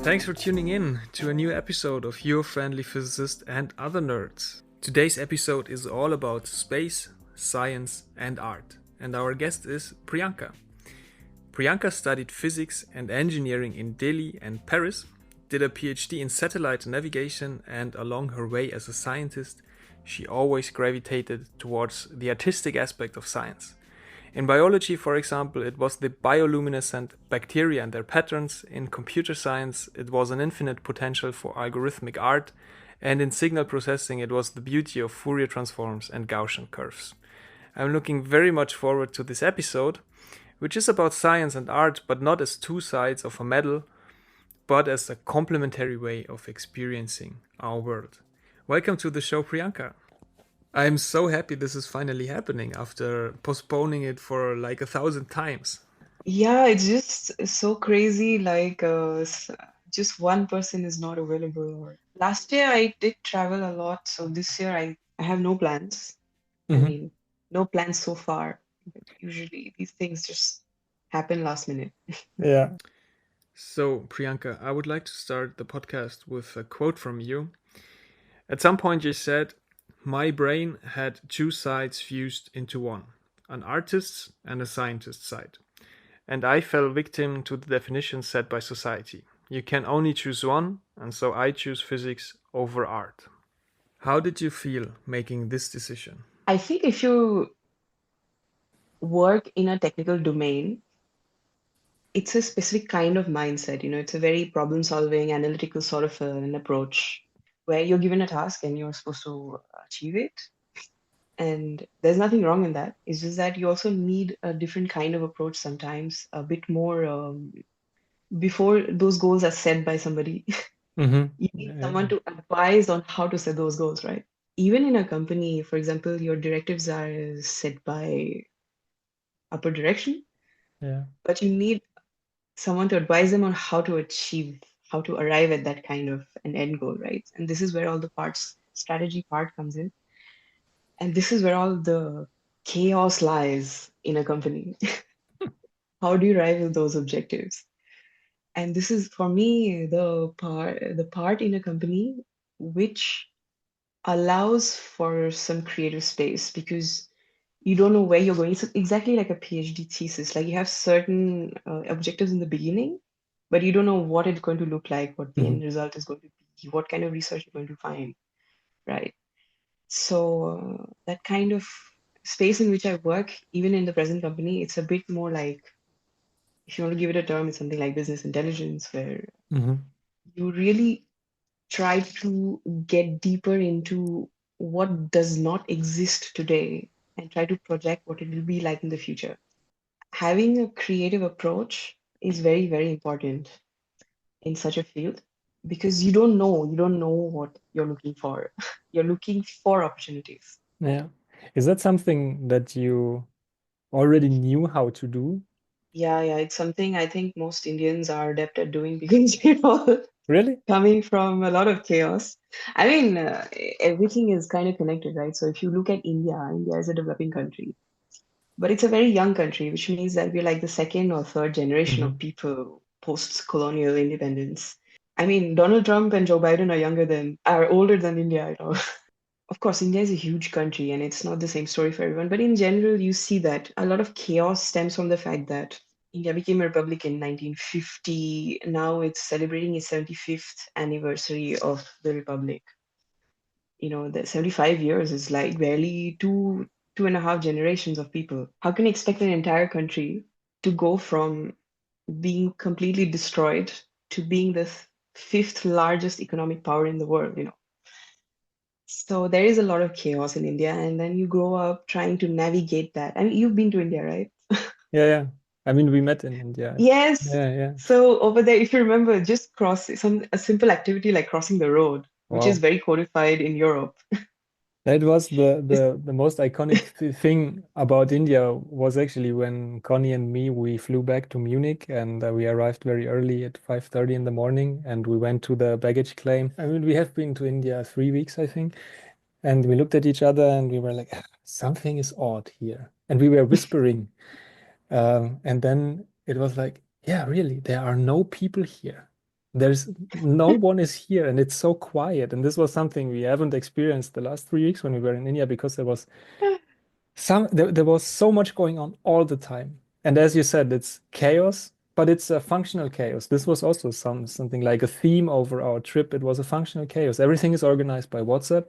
Thanks for tuning in to a new episode of Your Friendly Physicist and Other Nerds. Today's episode is all about space, science, and art, and our guest is Priyanka. Priyanka studied physics and engineering in Delhi and Paris, did a PhD in satellite navigation, and along her way as a scientist, she always gravitated towards the artistic aspect of science. In biology, for example, it was the bioluminescent bacteria and their patterns. In computer science, it was an infinite potential for algorithmic art. And in signal processing, it was the beauty of Fourier transforms and Gaussian curves. I'm looking very much forward to this episode, which is about science and art, but not as two sides of a medal, but as a complementary way of experiencing our world. Welcome to the show, Priyanka. I'm so happy this is finally happening after postponing it for like 1,000 times. Yeah, it's just so crazy. Just one person is not available. Last year I did travel a lot, so this year I have no plans. I hmm mean, no plans so far. But usually these things just happen last minute. Yeah. So, Priyanka, I would like to start the podcast with a quote from you. At some point, you said, "My brain had two sides fused into one, an artist's and a scientist's side. And I fell victim to the definition set by society. You can only choose one, and so I choose physics over art." How did you feel making this decision? I think if you work in a technical domain, it's a specific kind of mindset. It's a very problem-solving, analytical sort of an approach where you're given a task and you're supposed to achieve it. And there's nothing wrong in that. It's just that you also need a different kind of approach sometimes, a bit more before those goals are set by somebody. You need someone Yeah. to advise on how to set those goals, right? Even in a company, for example, your directives are set by upper direction, Yeah. but you need someone to advise them on how to achieve, how to arrive at that kind of an end goal, right? And this is where all the strategy part comes in. And this is where all the chaos lies in a company. How do you arrive at those objectives? And this is for me the part in a company which allows for some creative space because you don't know where you're going. It's exactly like a PhD thesis. Like you have certain objectives in the beginning, but you don't know what it's going to look like, what the end Mhm. result is going to be, what kind of research you're going to find, right? So that kind of space in which I work, even in the present company, it's a bit more like, if you want to give it a term, it's something like business intelligence, where Mhm. you really try to get deeper into what does not exist today and try to project what it will be like in the future. Having a creative approach is very, very important in such a field because you don't know what you're looking for. You're looking for opportunities. Yeah. Is that something that you already knew how to do? Yeah, it's something I think most Indians are adept at doing because Really? coming from a lot of chaos. I mean, everything is kind of connected, right? So if you look at India, India is a developing country, but it's a very young country, which means that we're like the second or third generation hmm of people post-colonial independence. I mean, Donald Trump and Joe Biden are older than India. Of course, India is a huge country and it's not the same story for everyone, but in general, you see that a lot of chaos stems from the fact that India became a republic in 1950. Now it's celebrating its 75th anniversary of the republic. The 75 years is like barely two and a half generations of people. How can you expect an entire country to go from being completely destroyed to being the fifth largest economic power in the world? So there is a lot of chaos in India, and then you grow up trying to navigate that. I mean, you've been to India, right? Yeah, yeah. I mean, we met in India. Yes. Yeah, yeah. So over there, if you remember, just cross a simple activity like crossing the road, which is Wow. very codified in Europe. That was the Just, the the most iconic thing about India was actually when Connie and me we flew back to Munich and we arrived very early at 5:30 in the morning and we went to the baggage claim. I mean, we have been to India 3 weeks, I think, and we looked at each other and we were like, "Ah, something is odd here," and we were whispering. And then it was like, yeah, really, there are no people here. There's no one is here, and it's so quiet. And this was something we haven't experienced the last 3 weeks when we were in India because there was so much going on all the time. And as you said, it's chaos, but it's a functional chaos. This was also something like a theme over our trip. It was a functional chaos. Everything is organized by WhatsApp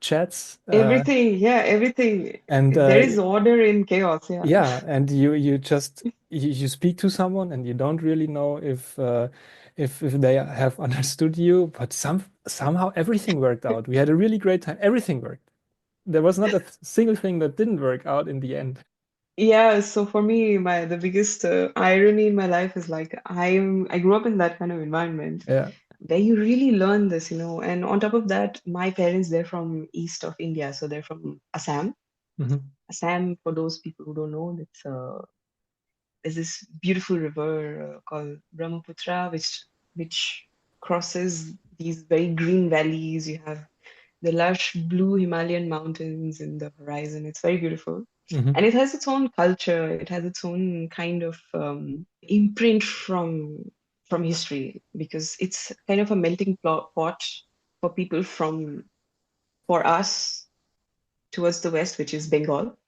chats, Everything, yeah, everything. and There is order in chaos, yeah. yeah, and you speak to someone and you don't really know if they have understood you, but somehow everything worked out. We had a really great time. Everything worked. There was not a single thing that didn't work out in the end. Yeah, so for me, my the biggest irony in my life is like I grew up in that kind of environment Yeah. where you really learn this, and on top of that, my parents, they're from east of India, so they're from Assam. Hmm. Assam, for those people who don't know, it's there's this beautiful river called Brahmaputra, which crosses these very green valleys. You have the lush blue Himalayan mountains in the horizon. It's very beautiful. And Hmm. it has its own culture. It has its own kind of imprint from history because it's kind of a melting pot for people for us towards the west, which is Bengal.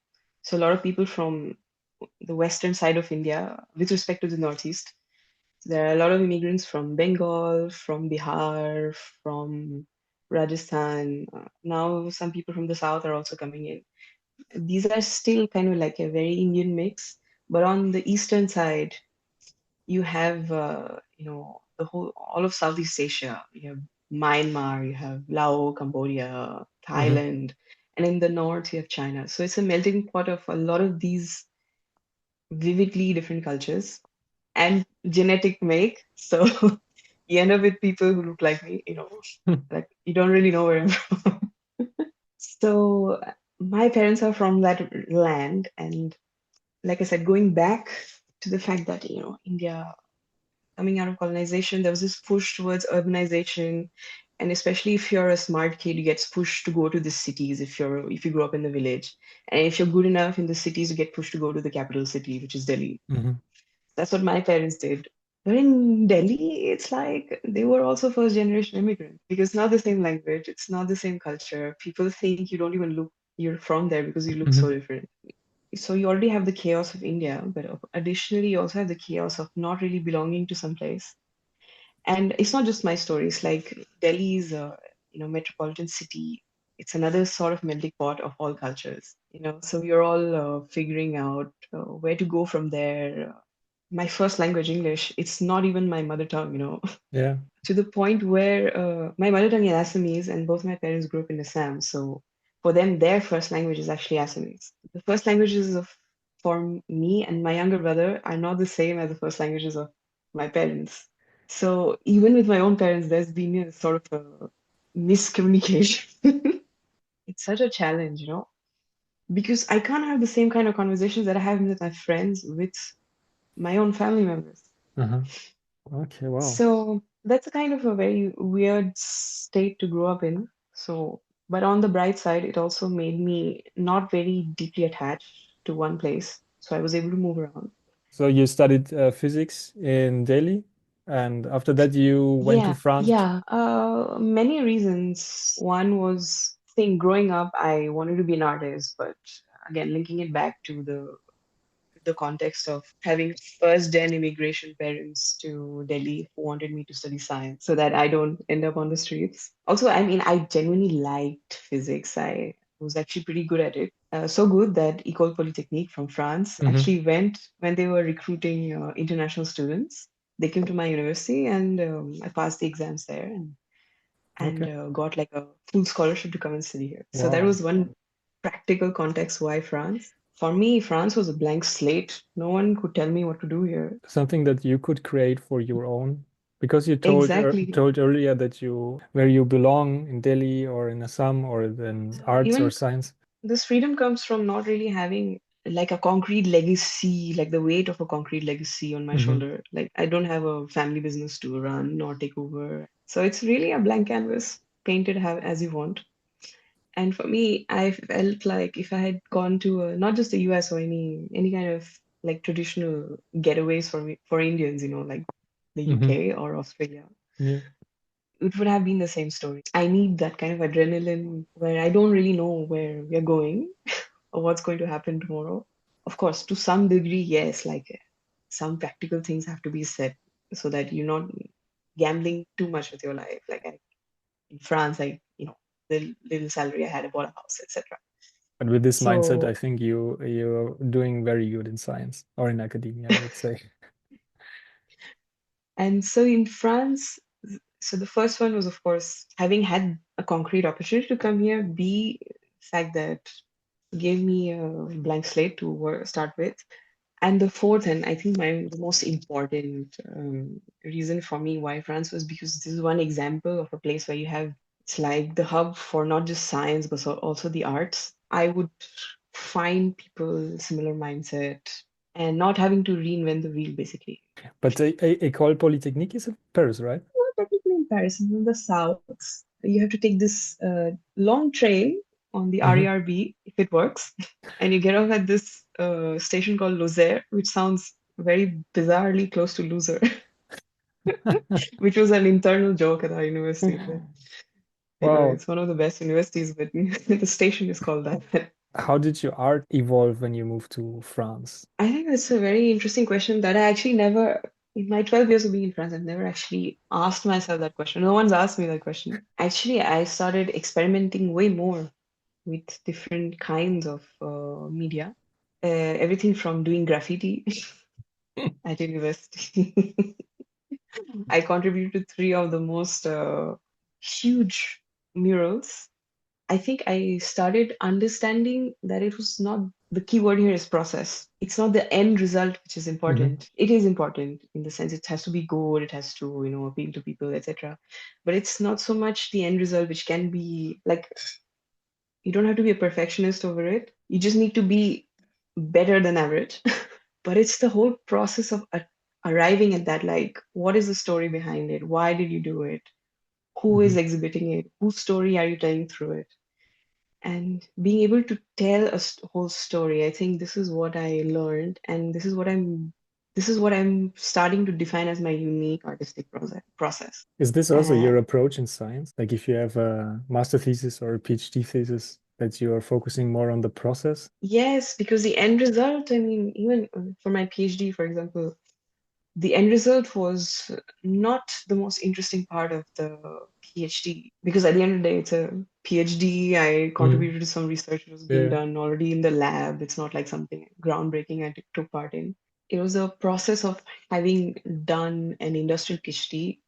So a lot of people from the western side of India, with respect to the northeast, there are a lot of immigrants from Bengal, from Bihar, from Rajasthan. Now, some people from the south are also coming in. These are still kind of like a very Indian mix, but on the eastern side, you have the whole all of Southeast Asia. You have Myanmar, you have Laos, Cambodia, Hmm. Thailand, and in the north you have China. So it's a melting pot of a lot of these vividly different cultures and genetic make. So you end up with people who look like me, like you don't really know where I'm from. So my parents are from that land, and like I said, going back to the fact that India coming out of colonization, there was this push towards urbanization, and especially if you're a smart kid, you gets pushed to go to the cities if you grow up in the village, and if you're good enough in the cities, you get pushed to go to the capital city, which is Delhi. Hmm. That's what my parents did. But in Delhi, it's like they were also first generation immigrants because it's not the same language, it's not the same culture. People think you don't even look you're from there because you look so Hmm. different. So you already have the chaos of India, but additionally you also have the chaos of not really belonging to some place. And it's not just my story. It's like Delhi is a metropolitan city. It's another sort of melting pot of all cultures. So we're all figuring out where to go from there. My first language, English, it's not even my mother tongue. Yeah. To the point where my mother tongue is Assamese, and both my parents grew up in Assam. So for them, their first language is actually Assamese. The first languages of for me and my younger brother are not the same as the first languages of my parents. So even with my own parents, there's been a sort of a miscommunication. It's such a challenge, because I can't have the same kind of conversations that I have with my friends with my own family members. Uh-huh. Okay, wow. So that's a kind of a very weird state to grow up in. So, but on the bright side, it also made me not very deeply attached to one place. So I was able to move around. So you studied physics in Delhi, and after that you went to Yeah, France. yeah. Many reasons. One was saying growing up, I wanted to be an artist, but again, linking it back to the context of having first gen immigration parents to Delhi who wanted me to study science so that I don't end up on the streets. Also, I mean, I genuinely liked physics. I was actually pretty good at it. So good that École Polytechnique from France Hmm. actually went when they were recruiting international students. They came to my university and I passed the exams there and Okay. got like a full scholarship to come and study here. So that Wow. was one practical context why France. For me, France was a blank slate. No one could tell me what to do here. Something that you could create for your own, because you Exactly. told earlier that you where you belong in Delhi or in Assam or in So arts or even science. this freedom comes from not really having like a concrete legacy, like the weight of a concrete legacy on my Hmm. shoulder. Like I don't have a family business to run or take over. So it's really a blank canvas, painted as you want. And for me, I felt like if I had gone to not just the US or any kind of like traditional getaways for Indians, like the Hmm. UK or Australia, Yeah. it would have been the same story. I need that kind of adrenaline where I don't really know where we're going or what's going to happen tomorrow. Of course, to some degree, yes, like some practical things have to be set so that you're not gambling too much with your life. Like in France, the little salary I had, I bought a house, etc. But with this mindset, I So, think you're doing very good in science or in academia, I would say. and so in France, so the first one was, of course, having had a concrete opportunity to come here, B, fact that gave me a blank slate to start with. And the fourth, and I think the most important reason for me why France was because this is one example of a place where it's like the hub for not just science, but also the arts. I would find people similar mindset and not having to reinvent the wheel, basically. But École Polytechnique is in Paris, right? Well, technically in Paris, in the south, you have to take this long train on the Hmm. RERB if it works, and you get off at this station called Lozère, which sounds very bizarrely close to loser, which was an internal joke at our university. But Wow. it's one of the best universities, but the station is called that. How did your art evolve when you moved to France? I think that's a very interesting question that I actually never, in my 12 years of being in France, I've never actually asked myself that question. No one's asked me that question. Actually, I started experimenting way more with different kinds of media. Everything from doing graffiti at university. I contributed to three of the most huge murals. I think I started understanding that it was not the key word here is process. It's not the end result which is Hmm. important. It is important in the sense it has to be good, it has to, appeal to people, etc. But it's not so much the end result, which can be like you don't have to be a perfectionist over it. You just need to be better than average. But it's the whole process of arriving at that, like, what is the story behind it? Why did you do it? Who Hmm. is exhibiting it? Whose story are you telling through it? And being able to tell a whole story, I think this is what I learned, and this is what I'm starting to define as my unique artistic process. Is this also Uh, your approach in science? Like if you have a master thesis or a PhD thesis, that you are focusing more on the process? yes, because the end result, I mean, even for my PhD, for example, the end result was not the most interesting part of the PhD because at the end of the day, it's a PhD. I Mm. contributed to some research that was being Yeah. done already in the lab. It's not like something groundbreaking I took part in. It was a process of having done an industrial PhD,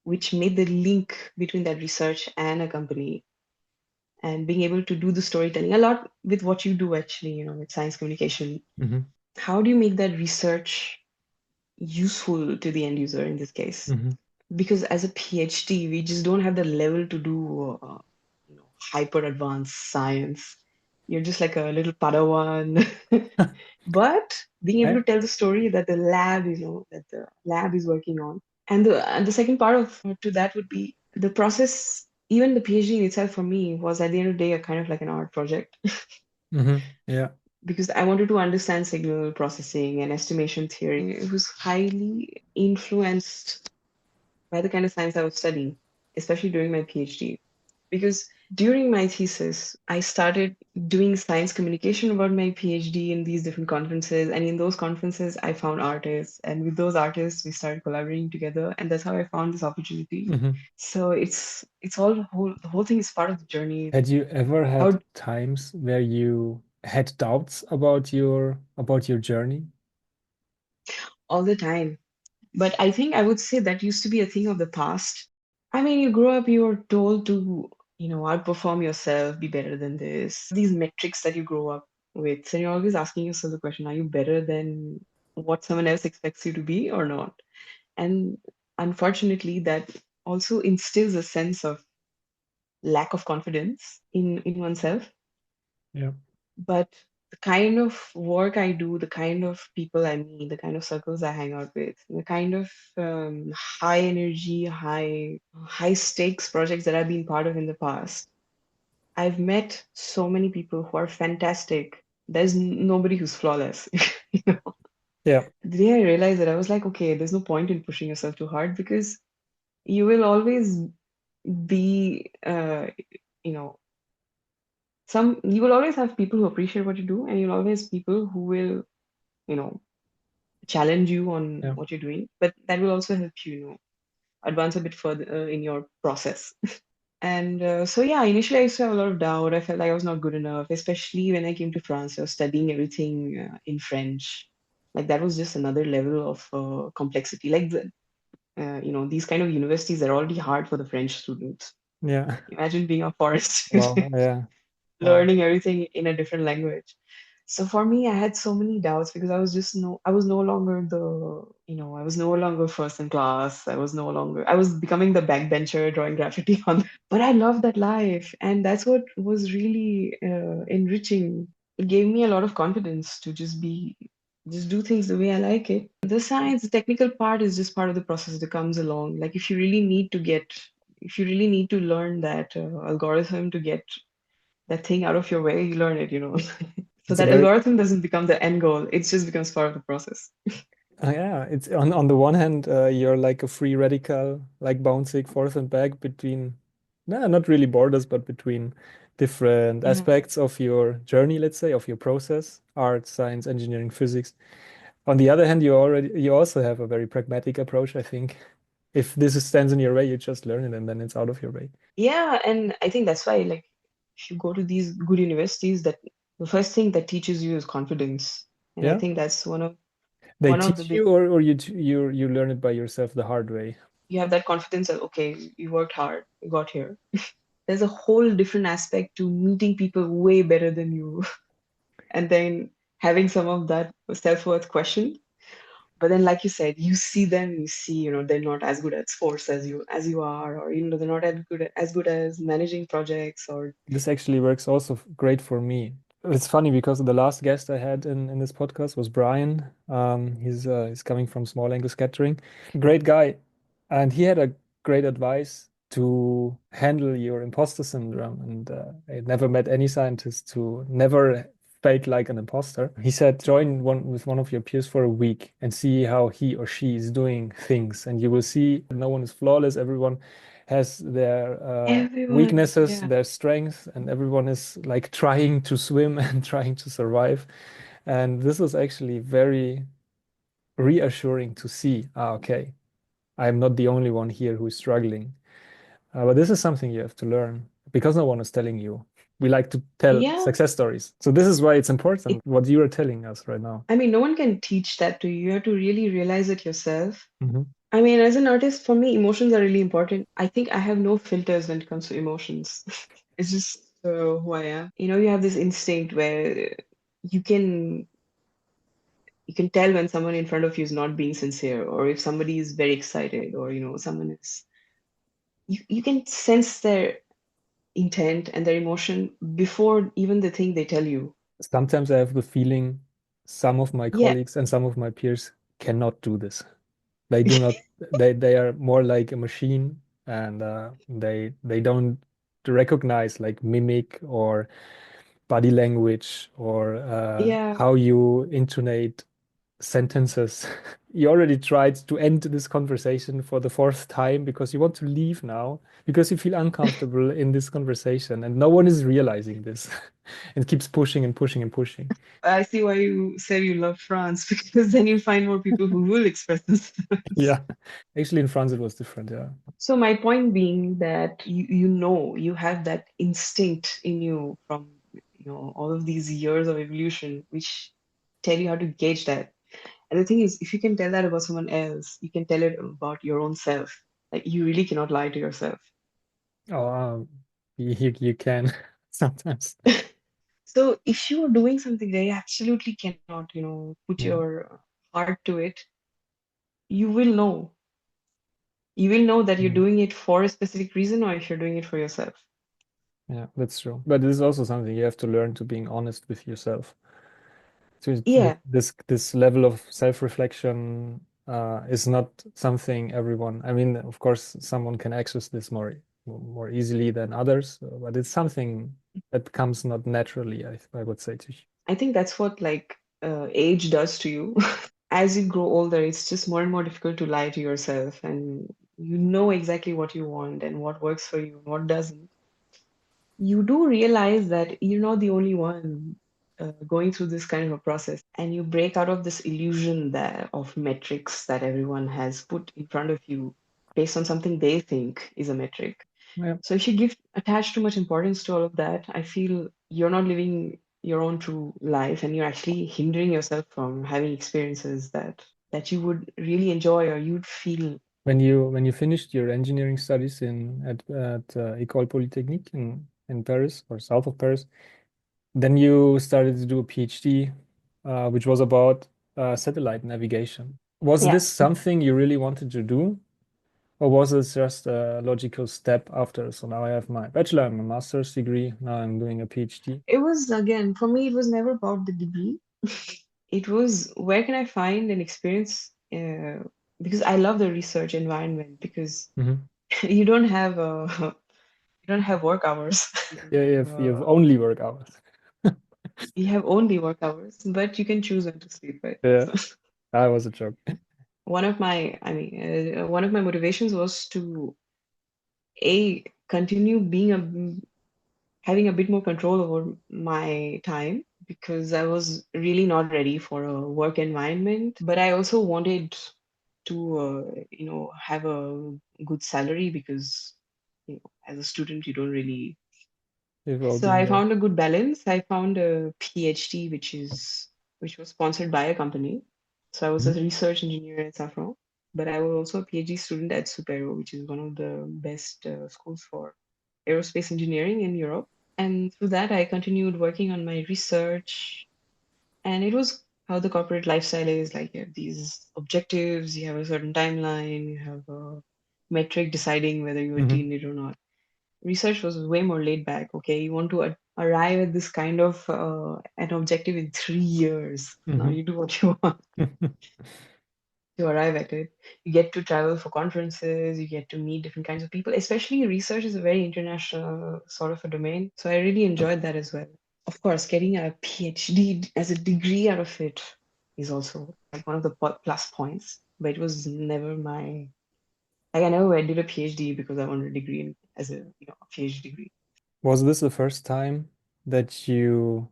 which made the link between that research and a company and being able to do the storytelling a lot with what you do actually, with science communication. Hmm. How do you make that research useful to the end user in this case? Hmm. Because as a PhD, we just don't have the level to do hyper advanced science. You're just like a little padawan. But being able I, to tell the story that the lab is working on. And the second part of to that would be the process. Even the PhD in itself for me was at the end of the day a kind of like an art project yeah. because I wanted to understand signal processing and estimation theory. It was highly influenced by the kind of science I was studying, especially during my PhD. Because during my thesis, I started doing science communication about my PhD in these different conferences. And in those conferences, I found artists. And with those artists, we started collaborating together. And that's how I found this opportunity. Hmm. So it's all the whole thing is part of the journey. Had you ever had How times where you had doubts about your journey? all the time. But I think I would say that used to be a thing of the past. I mean, you grow up, you're told to, outperform yourself, be better than this. These metrics that you grow up with. And you're always asking yourself the question, are you better than what someone else expects you to be or not? And unfortunately, that also instills a sense of lack of confidence in oneself. Yeah. But the kind of work I do, the kind of people I meet, the kind of circles I hang out with, the kind of high energy, high stakes projects that I've been part of in the past, I've met so many people who are fantastic. There's nobody who's flawless. you know. Yeah. the day I realized that, I was like, okay, there's no point in pushing yourself too hard because you will always be, you know, you will always have people who appreciate what you do, and you'll always people who will, you know, challenge you on Yeah. what you're doing. But that will also help you, advance a bit further in your process. And so, yeah, initially I used to have a lot of doubt. I felt like I was not good enough, especially when I came to France. I was studying everything in French. Like that was just another level of complexity. Like these kind of universities are already hard for the French students. Yeah. Imagine being a foreign Wow. student, Yeah. Wow. learning everything in a different language. So for me, I had so many doubts because I was no longer I was no longer first in class. I was becoming the backbencher drawing graffiti on. But I loved that life, and that's what was really enriching. It gave me a lot of confidence to just do things the way I like it. The science, the technical part is just part of the process that comes along. Like if you really need to learn that algorithm to get that thing out of your way, you learn it, So It's a that very algorithm doesn't become the end goal. It just becomes part of the process. yeah. It's on the one hand, you're like a free radical, like bouncing forth and back between, no, not really borders, but between different Yeah. aspects of your journey, let's say, of your process, art, science, engineering, physics. On the other hand, you also have a very pragmatic approach, I think. If stands in your way, you just learn it and then it's out of your way. Yeah, and I think that's why, like, if you go to these good universities, that the first thing that teaches you is confidence. And I Yeah. think that's They one of the teach big you, or you learn it by yourself the hard way. you have that confidence that okay, you worked hard, you got here. There's a whole different aspect to meeting people way better than you and then having some of that self-worth question. But then, like you said, you see them, you see, they're not as good at sports as you are, or they're not as good as managing projects, or This actually works also great for me. It's funny because the last guest I had in this podcast was Brian. He's coming from small angle scattering. Great guy. And he had a great advice to handle your imposter syndrome. And I never met any scientist who never felt like an imposter. He said, join one of your peers for a week and see how he or she is doing things. And you will see no one is flawless. Everyone has their everyone, weaknesses, yeah, their strengths, and everyone is like trying to swim and trying to survive. And this was actually very reassuring to see. Ah, okay, I'm not the only one here who is struggling. But this is something you have to learn because no one is telling you. We like to tell yeah. success stories. So this is why it's It, important what you are telling us right now. I mean, no one can teach that to you. You have to really realize it yourself. Mhm. I mean, as an artist, for me, emotions are really important. I think I have no filters when it comes to emotions. It's just who I am. You have this instinct where you can you can tell when someone in front of you is not being sincere, or if somebody is very excited, or someone is you can sense their intent and their emotion before even the thing they tell you. Sometimes I have the feeling some of my Yeah, colleagues and some of my peers cannot do this. They do not. They are more like a machine, and they don't recognize like mimic or body language or yeah, how you intonate sentences. You already tried to end this conversation for the fourth time because you want to leave now because you feel uncomfortable in this conversation, and no one is realizing this, and keeps pushing and pushing and pushing. I see why you said you love France because then you find more people who will express themselves. Yeah, actually, in France it was different. Yeah. So my point being that you have that instinct in you from all of these years of evolution, which tell you how to gauge that. And the thing is, if you can tell that about someone else, you can tell it about your own self. Like you really cannot lie to yourself. Oh, you can sometimes. So if you're doing something that you absolutely cannot, put Yeah. your heart to it, you will know. You will know that you're Mm. doing it for a specific reason or if you're doing it for yourself. Yeah, that's true. But this is also something you have to learn to being honest with yourself. So Yeah, this level of self-reflection is not something everyone. I mean, of course, someone can access this more easily than others, but it's something that comes not naturally, I would say to you. I think that's what like age does to you. as you grow older, it's just more and more difficult to lie to yourself, and you know exactly what you want and what works for you and what doesn't. You do realize that you're not the only one going through this kind of a process, and you break out of this illusion that of metrics that everyone has put in front of you based on something they think is a metric. Yeah. So if you give attach too much importance to all of that, I feel you're not living your own true life, and you're actually hindering yourself from having experiences that you would really enjoy or you'd feel. When you finished your engineering studies at École Polytechnique in Paris or south of Paris, then you started to do a PhD, which was about satellite navigation. Was Yeah, this something you really wanted to do, or was it just a logical step after? So now I have my bachelor and my master's degree. Now I'm doing a PhD. it was, again, for me, it was never about the degree. It was, where can I find an experience? Because I love the research environment, because Hmm. you don't have you don't have work hours. Yeah, you have only work hours. You have only work hours, but you can choose when to sleep, right? Yeah, So that was a joke. one of my motivations was to a continue being a having a bit more control over my time, because I was really not ready for a work environment. But I also wanted to, have a good salary, because, as a student, you don't really. You've all So been I there. found a good balance. I found a PhD, which was sponsored by a company. So I was a Mhm. research engineer at Safran, but I was also a PhD student at Supero, which is one of the best schools for aerospace engineering in Europe. And through that, I continued working on my research. And it was how the corporate lifestyle is like. You have these objectives, you have a certain timeline, you have a metric deciding whether you Mhm. attain it or not. Research was way more laid back. Okay, you want to arrive at this kind of an objective in 3 years. Now Mhm. you do what you want to arrive at it. You get to travel for conferences, you get to meet different kinds of people. Especially research is a very international sort of a domain. So I really enjoyed that as well. Of course, getting a PhD as a degree out of it is also like one of the plus points, but it was never my, like, I never did a PhD because I wanted a degree as a, a PhD degree. Was this the first time that you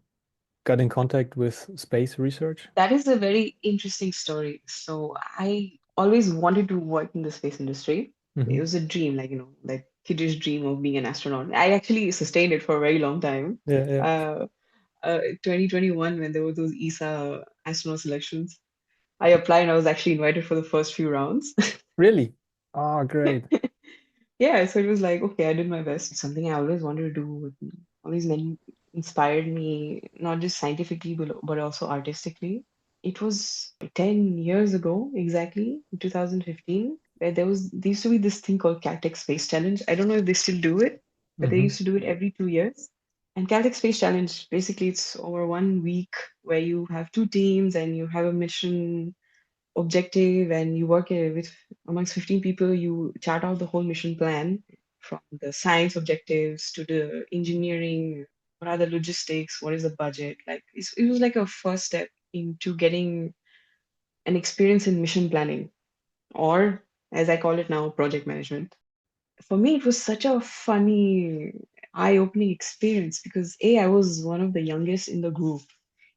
got in contact with space research? That is a very interesting story. So I always wanted to work in the space industry. It Hmm. was a dream, like, like kiddish dream of being an astronaut. I actually sustained it for a very long time. Yeah, yeah. Uh, 2021, when there were those ESA astronaut selections, I applied and I was actually invited for the first few rounds. Really? Oh, great. Yeah, so it was like, okay, I did my best. It's something I always wanted to do. Always inspired me, not just scientifically, but also artistically. It was 10 years ago, exactly, in 2015, where there used to be this thing called Caltech Space Challenge. I don't know if they still do it, but they Hmm. used to do it every 2 years. And Caltech Space Challenge, basically, it's over 1 week where you have two teams and you have a mission objective, and you work with amongst 15 people. You chart out the whole mission plan, from the science objectives to the engineering. What are the logistics? What is the budget? Like, it was like a first step into getting an experience in mission planning, or as I call it now, project management. For me, it was such a funny, eye-opening experience, because I was one of the youngest in the group.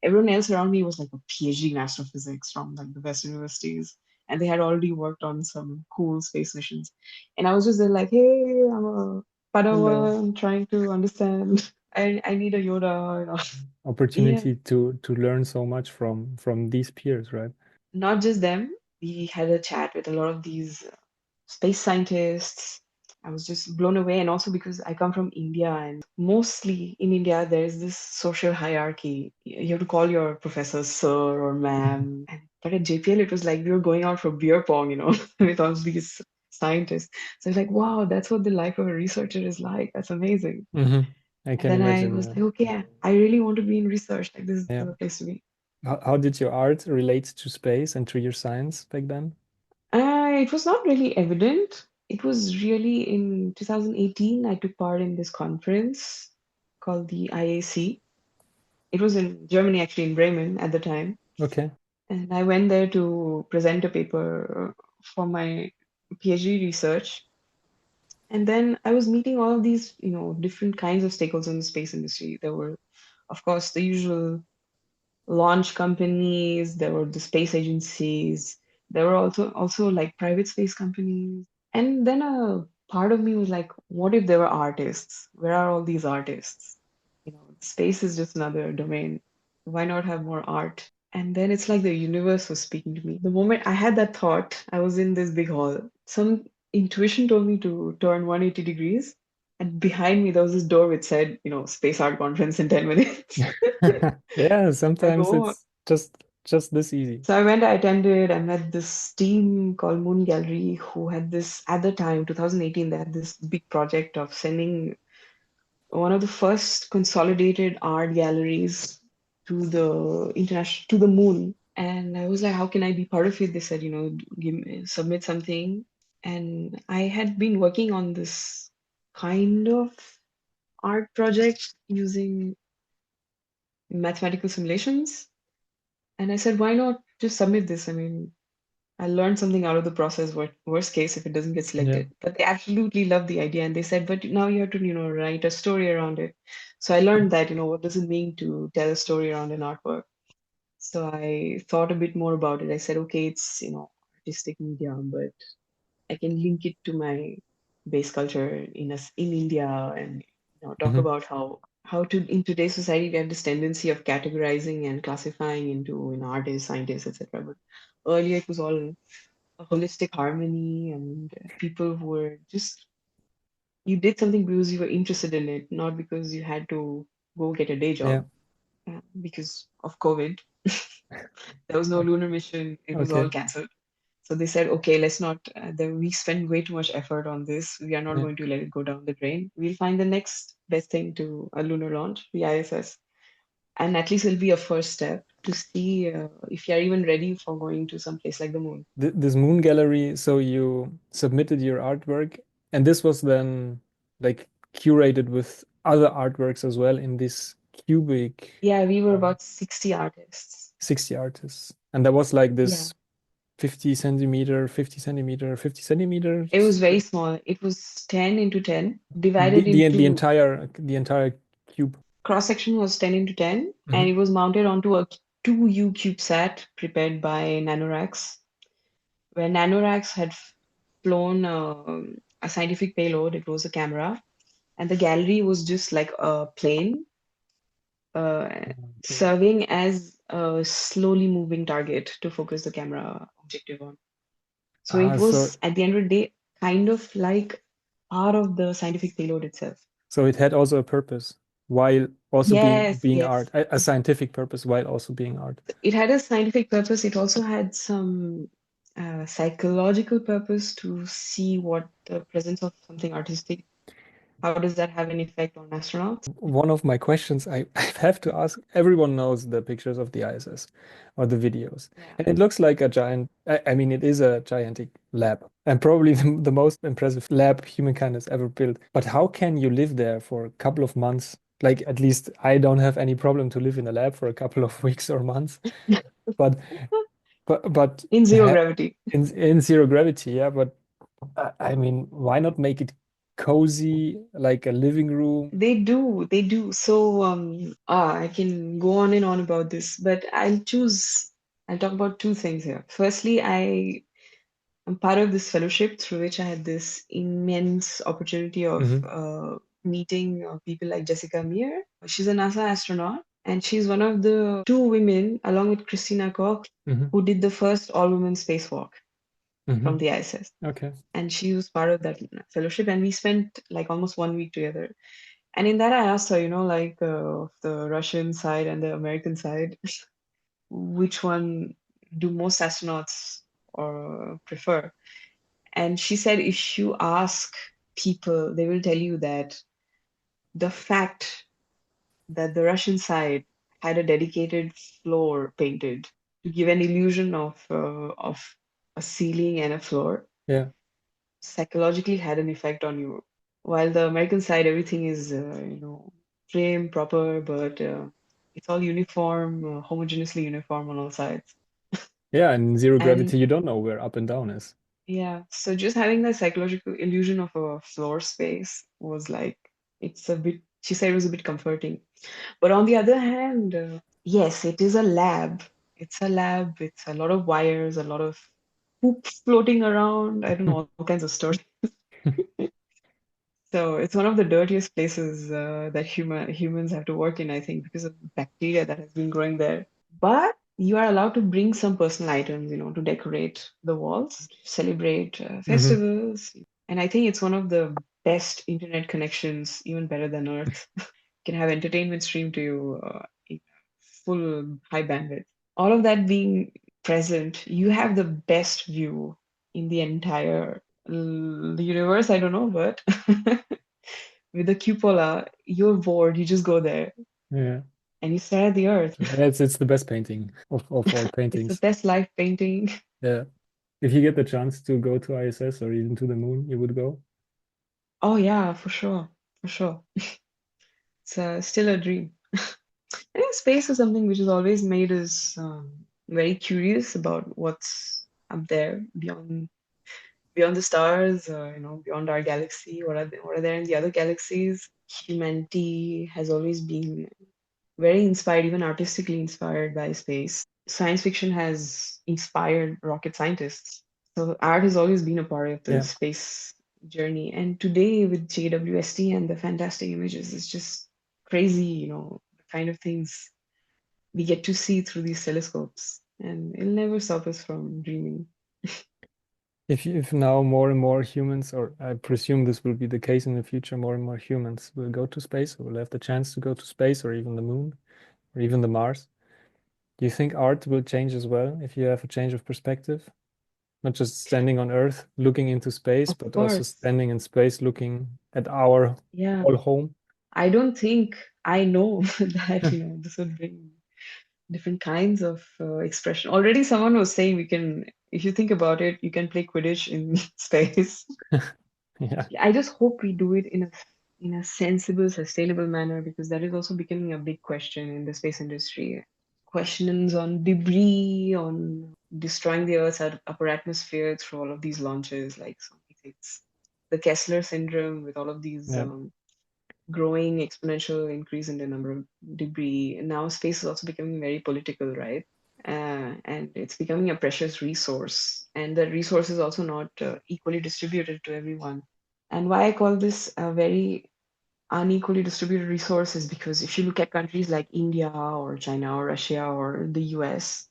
Everyone else around me was like a PhD in astrophysics from like the best universities, and they had already worked on some cool space missions. And I was just there like, hey, I'm a Hello. Padawan trying to understand. I need a Yoda. Yeah, Opportunity to learn so much from these peers, right? not just them. We had a chat with a lot of these space scientists. I was just blown away. And also because I come from India, and mostly in India, there is this social hierarchy. You have to call your professor sir or Mhm. ma'am. But at JPL, it was like we were going out for beer pong, with all these scientists. So it's like, wow, that's what the life of a researcher is like. That's amazing. Mhm. I And can then I imagine, was yeah. like, okay, I really want to be in research. Like, this is Yeah. the place to be. How did your art relate to space and to your science back then? It was not really evident. It was really in 2018, I took part in this conference called the IAC. It was in Germany, actually, in Bremen at the time. Okay. And I went there to present a paper for my PhD research. And then I was meeting all of these, different kinds of stakeholders in the space industry. There were, of course, the usual launch companies, there were the space agencies, there were also like private space companies. And then a part of me was like, what if there were artists? Where are all these artists? Space is just another domain. Why not have more art? And then it's like the universe was speaking to me. The moment I had that thought, I was in this big hall. Some intuition told me to turn 180 degrees. And behind me, there was this door which said, space art conference in 10 minutes. Yeah, Like, sometimes oh. it's just this easy. So I went, I attended, I met this team called Moon Gallery who had this, at the time, 2018, they had this big project of sending one of the first consolidated art galleries to the international, to the moon. And I was like, how can I be part of it? They said, submit something. And I had been working on this kind of art project using mathematical simulations. And I said, why not just submit this? I mean, I learned something out of the process. Worst case, if it doesn't get Yeah. selected. But they absolutely loved the idea, and they said, "But now you have to, write a story around it." So I learned that, what does it mean to tell a story around an artwork? So I thought a bit more about it. I said, okay, it's, artistic medium, but I can link it to my base culture in India, and talk Mhm. about how to in today's society we have this tendency of categorizing and classifying into artists, scientists, etc. But earlier it was all a holistic harmony, and people who were just you did something because you were interested in it, not because you had to go get a day Yeah. job. Because of COVID, there was no lunar mission; it was all Okay. cancelled. So they said, okay, let's not. We spend way too much effort on this. We are not Yeah. going to let it go down the drain. We'll find the next best thing to a lunar launch, the ISS, and at least it'll be a first step to see if you are even ready for going to some place like the moon. This moon gallery, so you submitted your artwork, and this was then like curated with other artworks as well in this cubic Yeah, we were uh, about 60 artists. 60 artists. And there was like Yeah. this 50 centimeter, 50 centimeter, 50 It centimeters. was very small. It was 10 into 10, divided into The entire cube. cross section was 10 into 10, and Hmm. it was mounted onto a 2U CubeSat prepared by NanoRacks, where NanoRacks had flown a scientific payload. It was a camera, and the gallery was just like a plane uh, Okay. serving as a slowly moving target to focus the camera objective on. So it So was, at the end of the day, kind of like part of the scientific payload itself. so it had also a purpose while also Yes, being yes. art, a scientific purpose while also being art. It had a scientific purpose. It also had some psychological purpose to see what the presence of something artistic, how does that have an effect on astronauts? One of my questions I have to ask, everyone knows the pictures of the ISS or the videos. Yeah. And it looks like a giant, I mean, it is a gigantic lab and probably the most impressive lab humankind has ever built. But how can you live there for a couple of months? Like, at least I don't have any problem to live in a lab for a couple of weeks or months. But, but In zero ha gravity. in zero gravity, yeah. But I mean, why not make it cozy, like a living room? They do. So I can go on and on about this, but I'll talk about two things here. Firstly, I'm part of this fellowship through which I had this immense opportunity of Hmm. meeting people like Jessica Meir. She's a NASA astronaut, and she's one of the two women, along with Christina Koch, Hmm. who did the first all-women spacewalk from Hmm. the ISS. Okay. And she was part of that fellowship, and we spent like almost 1 week together. And in that, I asked her, like the Russian side and the American side, which one do most astronauts or prefer? And she said, if you ask people, they will tell you that the fact that the Russian side had a dedicated floor painted to give an illusion of a ceiling and a floor Yeah. psychologically had an effect on you. While the American side, everything is frame proper, but it's all uniform, homogeneously uniform on all sides. Yeah, in zero And gravity, you don't know where up and down is. yeah, so just having that psychological illusion of a floor space was like, it's a bit, she said it was a bit comforting. But on the other hand, yes, it is a lab. It's a lab. It's a lot of wires, a lot of hoops floating around. I don't know, all kinds of stuff. So it's one of the dirtiest places that humans have to work in, I think, because of the bacteria that has been growing there. But you are allowed to bring some personal items, to decorate the walls, celebrate Hmm. festivals. And I think it's one of the best internet connections, even better than Earth. You can have entertainment streamed to you in full high bandwidth. All of that being present, you have the best view in the entire universe. I don't know, but with the cupola, you're bored. You just go there Yeah. and you stare at the earth. It's the best painting of all It's the paintings. best life painting. Yeah. If you get the chance to go to ISS or even to the moon, you would go. Oh yeah, for sure, for sure. It's still a dream. I think space is something which has always made us very curious about what's up there beyond the stars, beyond our galaxy. What are there in the other galaxies? Humanity has always been very inspired, even artistically inspired by space. Science fiction has inspired rocket scientists. So art has always been a part of the Yeah. space journey. And today with JWST and the fantastic images, it's just crazy, the kind of things we get to see through these telescopes. And it'll never stop us from dreaming. If now more and more humans, or I presume this will be the case in the future, more and more humans will go to space, or will have the chance to go to space, or even the moon, or even the Mars. Do you think art will change as well if you have a change of perspective? Not just standing on Earth looking into space, Of but also course. standing in space looking at our Yeah. whole home. I don't think I know that, this would bring different kinds of expression. Already someone was saying we can, if you think about it, you can play Quidditch in space. Yeah. I just hope we do it in a sensible, sustainable manner because that is also becoming a big question in the space industry. Questions on debris, on destroying the Earth's upper atmosphere through all of these launches, like so many things. The Kessler syndrome with all of these Yeah. growing exponential increase in the number of debris. And now space is also becoming very political, right? And it's becoming a precious resource. And the resource is also not equally distributed to everyone. And why I call this a very unequally distributed resource is because if you look at countries like India or China or Russia or the US,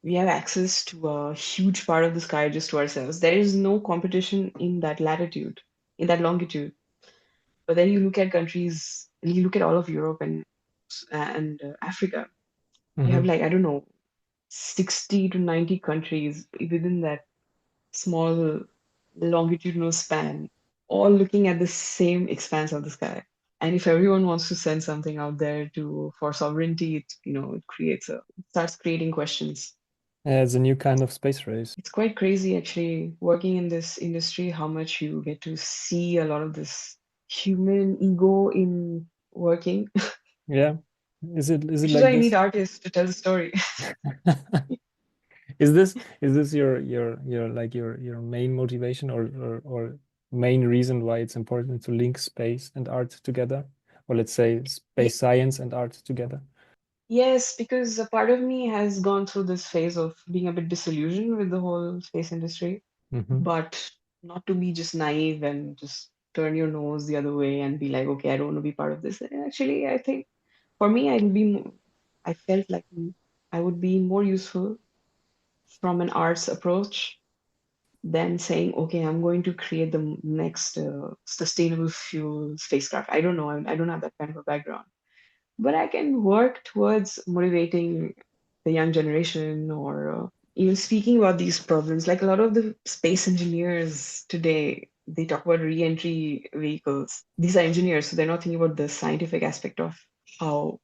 we have access to a huge part of the sky just to ourselves. There is no competition in that latitude, in that longitude. But then you look at countries, and you look at all of Europe and Africa. You have Hmm. like I don't know, 60 to 90 countries within that small longitudinal span, all looking at the same expanse of the sky. And if everyone wants to send something out there to for sovereignty, it starts creating questions. Yeah, it's a new kind of space race. It's quite crazy actually working in this industry, how much you get to see a lot of this human ego in working. Yeah. Is it Which is like why you need this? artists to tell the story. Is this your like your main motivation or main reason why it's important to link space and art together? Or let's say Ye- space science and art together? Yes, because a part of me has gone through this phase of being a bit disillusioned with the whole space industry, Hmm. but not to be just naive and just turn your nose the other way and be like, okay, I don't want to be part of this. Actually, I think for me, I felt like I would be more useful from an arts approach than saying, okay, I'm going to create the next sustainable fuel spacecraft. I don't know. I don't have that kind of a background. But I can work towards motivating the young generation or even speaking about these problems. Like a lot of the space engineers today, they talk about re-entry vehicles. These are engineers, so they're not thinking about the scientific aspect of how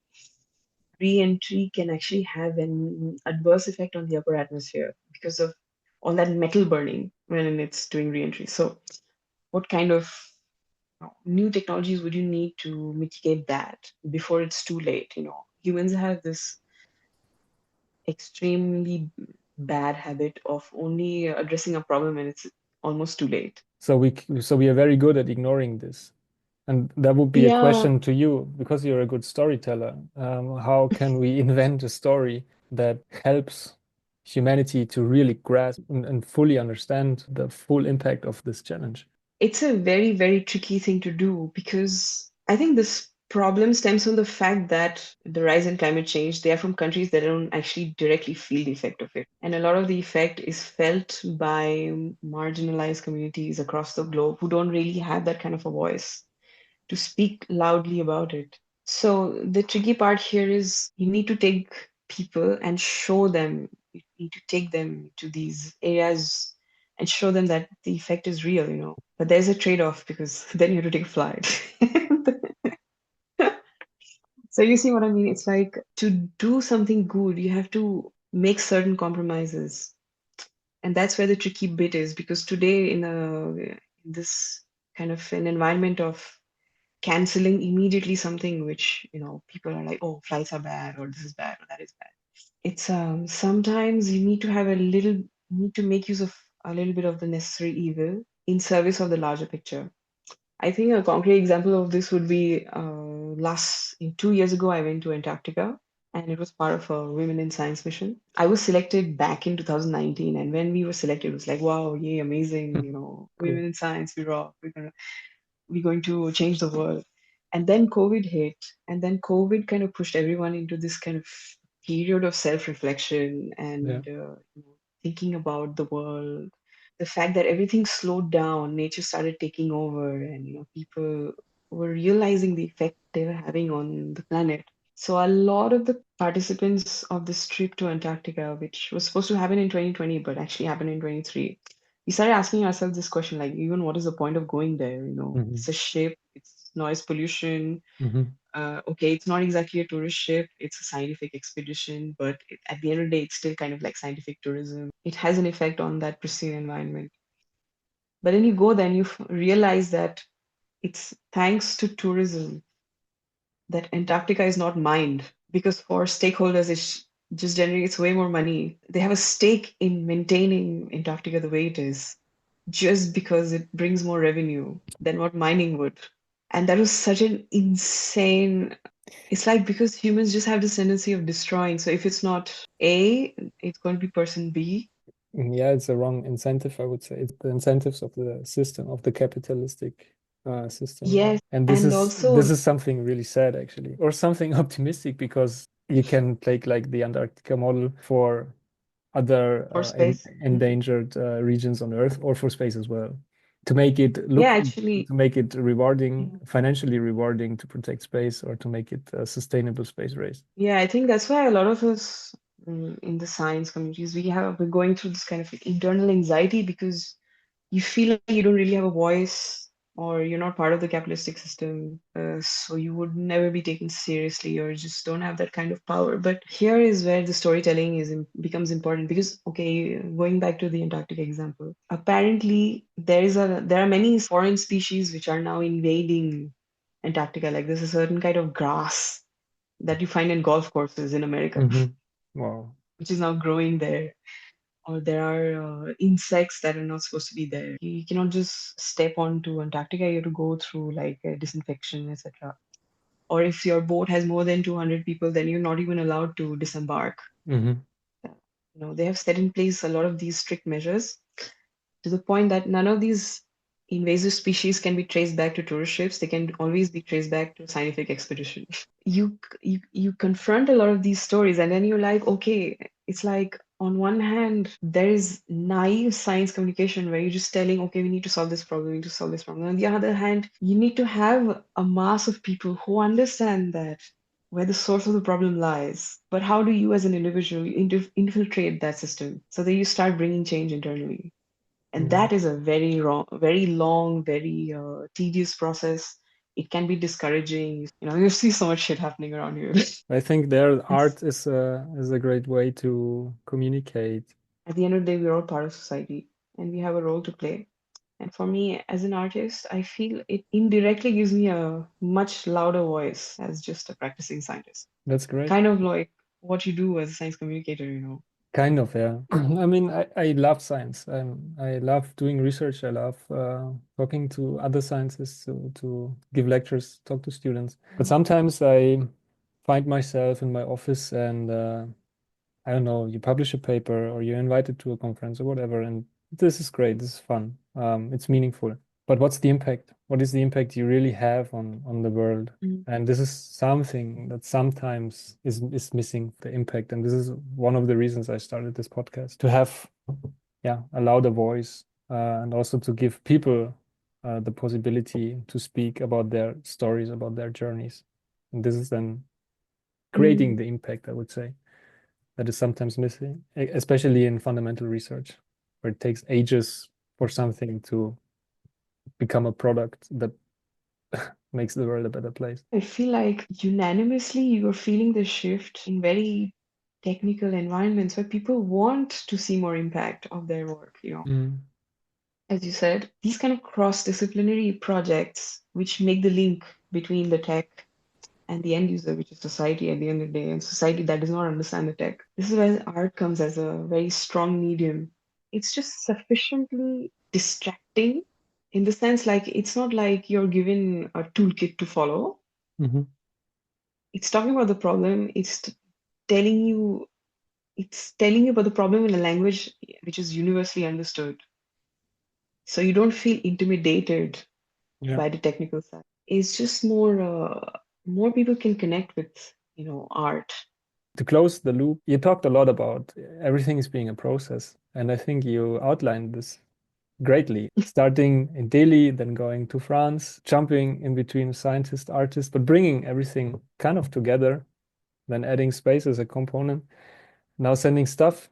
re-entry can actually have an adverse effect on the upper atmosphere because of all that metal burning when it's doing re-entry. So what kind of new technologies would you need to mitigate that before it's too late? Humans have this extremely bad habit of only addressing a problem when it's almost too late. So we are very good at ignoring this. And that would be a Yeah, question to you, because you're a good storyteller. How can we invent a story that helps humanity to really grasp and fully understand the full impact of this challenge? it's a very, very tricky thing to do because I think this problem stems from the fact that the rise in climate change, they are from countries that don't actually directly feel the effect of it. And a lot of the effect is felt by marginalized communities across the globe who don't really have that kind of a voice to speak loudly about it. So the tricky part here is you need to take people and show them, you need to take them to these areas and show them that the effect is real, you know. But there's a trade-off because then you have to take a flight. So you see what I mean? It's like to do something good, you have to make certain compromises. And that's where the tricky bit is because today in this kind of an environment of canceling immediately something which people are like, oh, flights are bad or this is bad or that is bad. It's sometimes you need to have a little need to make use of a little bit of the necessary evil in service of the larger picture. I think a concrete example of this would be last 2 years ago I went to Antarctica, and it was part of a women in science mission. I was selected back in 2019, and when we were selected it was like, wow, yay, amazing, Cool. women in science, we rock, we're going to change the world. And then COVID hit, and then COVID kind of pushed everyone into this kind of period of self-reflection Yeah. and thinking about the world. The fact that everything slowed down, nature started taking over, and people were realizing the effect they were having on the planet. So a lot of the participants of this trip to Antarctica, which was supposed to happen in 2020, but actually happened in 23, we started asking ourselves this question, like, even what is the point of going there? Hmm. It's a ship, it's noise pollution. Hmm. Okay, it's not exactly a tourist ship, it's a scientific expedition, but at the end of the day, it's still kind of like scientific tourism. It has an effect on that pristine environment. But then you go there and you realize that it's thanks to tourism that Antarctica is not mined because for stakeholders, it just generates way more money. They have a stake in maintaining Antarctica the way it is just because it brings more revenue than what mining would. And that was such an insane. It's like because humans just have this tendency of destroying. So if it's not A, it's going to be person B. Yeah, it's a wrong incentive, I would say. It's the incentives of the system, of the capitalistic system. Yes, And this and is this also is something really sad, actually, or something optimistic, because you can take like the Antarctica model for other for space. Mhm. endangered regions on Earth, or for space as well, to make it Yeah, look, actually, to make it rewarding, yeah. financially rewarding, to protect space, or to make it a sustainable space race. Yeah, I think that's why a lot of us in the science communities, we're going through this kind of internal anxiety because you feel like you don't really have a voice or you're not part of the capitalistic system. So you would never be taken seriously or just don't have that kind of power. But here is where the storytelling becomes important because, okay, going back to the Antarctic example, apparently there are many foreign species which are now invading Antarctica. Like there's a certain kind of grass that you find in golf courses in America, Hmm. Wow. which is now growing there. Or there are insects that are not supposed to be there. You cannot just step onto Antarctica. You have to go through like disinfection, etc. Or if your boat has more than 200 people, then you're not even allowed to disembark. Hmm. They have set in place a lot of these strict measures to the point that none of these invasive species can be traced back to tourist ships. They can always be traced back to scientific expedition. You confront a lot of these stories and then you're like, okay, it's like on one hand there is naive science communication where you're just telling, okay, we need to solve this problem, we need to solve this problem. On the other hand, you need to have a mass of people who understand that where the source of the problem lies, but how do you as an individual infiltrate that system so that you start bringing change internally? And Yeah. that is a very long, very tedious process. It can be discouraging. You see so much shit happening around here. I think their It's art is a great way to communicate. at the end of the day, we're all part of society, and we have a role to play. And for me, as an artist, I feel it indirectly gives me a much louder voice as just a practicing scientist. That's great. Kind of like what you do as a science communicator. Kind of, yeah. I mean, I love science. I love doing research. I love talking to other scientists, to give lectures, talk to students. But sometimes I find myself in my office and I don't know, you publish a paper or you're invited to a conference or whatever, and this is great, this is fun, it's meaningful. But what's the impact? What is the impact you really have on the world? Mm. And this is something that sometimes is missing the impact. And this is one of the reasons I started this podcast to have, yeah, a louder voice and also to give people the possibility to speak about their stories, about their journeys. And this is then creating Mm. the impact, I would say, that is sometimes missing, especially in fundamental research, where it takes ages for something to become a product that makes the world a better place. I feel like unanimously you're feeling the shift in very technical environments where people want to see more impact of their work, you know. Mm. As you said, these kind of cross-disciplinary projects which make the link between the tech and the end user, which is society at the end of the day, and society that does not understand the tech. This is where art comes as a very strong medium. It's just sufficiently distracting in the sense like it's not like you're given a toolkit to follow. Mm-hmm. It's talking about the problem, telling you it's telling you about the problem in a language which is universally understood. So you don't feel intimidated Yeah. by the technical side. It's just more people can connect with, art. To close the loop, you talked a lot about everything is being a process. And I think you outlined this greatly, starting in Delhi, then going to France, jumping in between scientist, artist, but bringing everything kind of together, then adding space as a component, now sending stuff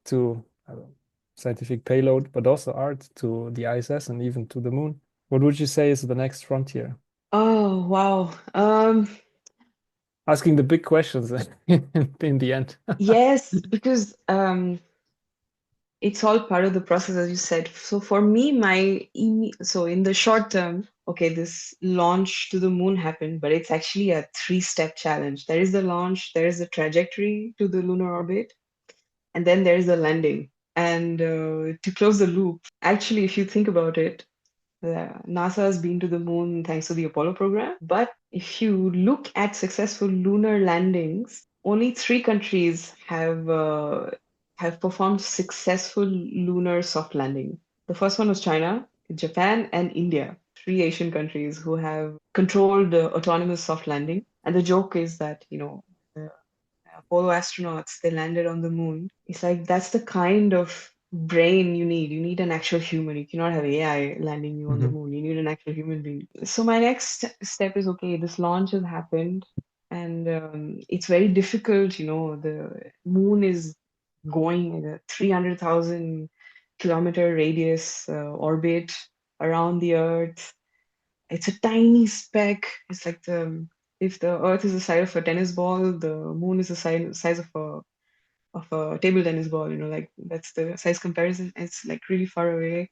to scientific payload, but also art to the ISS and even to the moon. What would you say is the next frontier? Oh, wow. Asking the big questions in the end. Yes, because it's all part of the process, as you said. So for me, so in the short term, okay, this launch to the moon happened, but it's actually a three-step challenge. There is the launch, there is the trajectory to the lunar orbit, and then there is the landing. And to close the loop, actually, if you think about it, NASA has been to the moon thanks to the Apollo program. But if you look at successful lunar landings, only three countries have performed successful lunar soft landing. The first one was China, Japan, and India. Three Asian countries who have controlled autonomous soft landing. And the joke is that, the Apollo astronauts, they landed on the moon. It's like that's the kind of brain you need. You need an actual human. You cannot have AI landing you on the Mhm. moon. You need an actual human being. So my next step is okay, this launch has happened and it's very difficult. The moon is going in a 300,000 kilometer radius orbit around the Earth. It's a tiny speck. It's like if the Earth is the size of a tennis ball, the moon is the size of a table tennis ball. Like that's the size comparison. It's like really far away.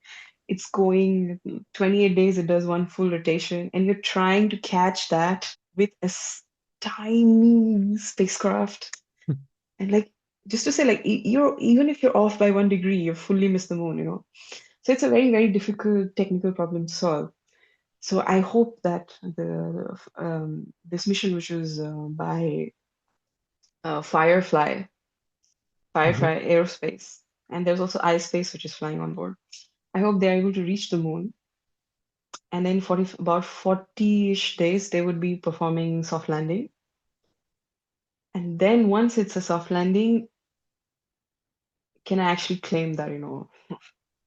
It's going 28 days. It does one full rotation, and you're trying to catch that with a tiny spacecraft. And like just to say, like you're even if you're off by 1 degree, you fully miss the moon. So it's a very very difficult technical problem to solve. So I hope that this mission, which was by Mhm. Firefly Aerospace, and there's also iSpace, which is flying on board. I hope they're able to reach the moon, and then about 40-ish days, they would be performing soft landing. And then once it's a soft landing, can I actually claim that,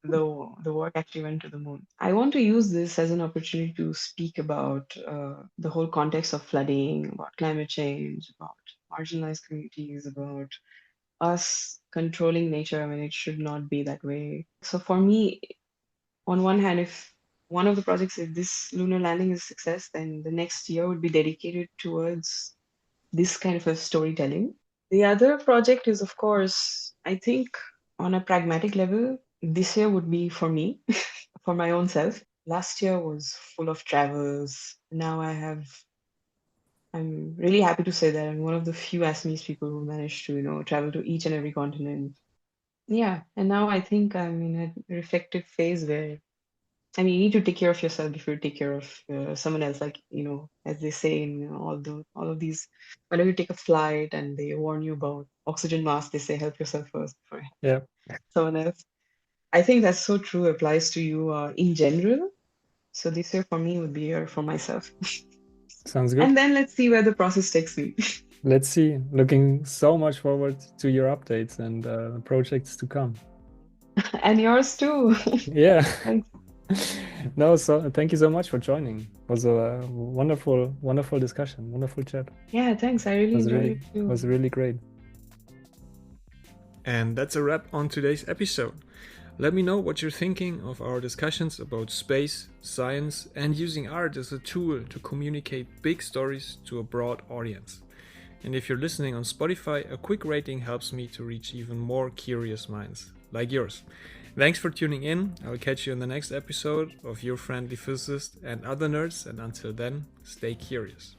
the work actually went to the moon? I want to use this as an opportunity to speak about the whole context of flooding, about climate change, about marginalized communities, about us controlling nature when it should not be that way. So for me, on one hand, if one of the projects, if this lunar landing is a success, then the next year would be dedicated towards this kind of a storytelling. The other project is, of course, I think on a pragmatic level, this year would be for me, for my own self. Last year was full of travels. Now I have I'm really happy to say that I'm one of the few Assamese people who managed to, travel to each and every continent. Yeah, and now I think I'm in a reflective phase where, I mean, you need to take care of yourself before you take care of someone else. Like, as they say in all of these, whenever you take a flight and they warn you about oxygen mask, they say help yourself first before Yeah, someone else. I think that's so true, applies to you in general. So this year for me would be year for myself. sounds good. And then let's see where the process takes me. Let's see. Looking so much forward to your updates and projects to come. And yours too. Yeah. Thanks. No, so thank you so much for joining. It was a wonderful, wonderful discussion, wonderful chat. Yeah, thanks. I really enjoyed it too. Was really great. And that's a wrap on today's episode. Let me know what you're thinking of our discussions about space, science, and using art as a tool to communicate big stories to a broad audience. And if you're listening on Spotify, a quick rating helps me to reach even more curious minds like yours. Thanks for tuning in. I'll catch you in the next episode of Your Friendly Physicist and Other Nerds, and until then, stay curious.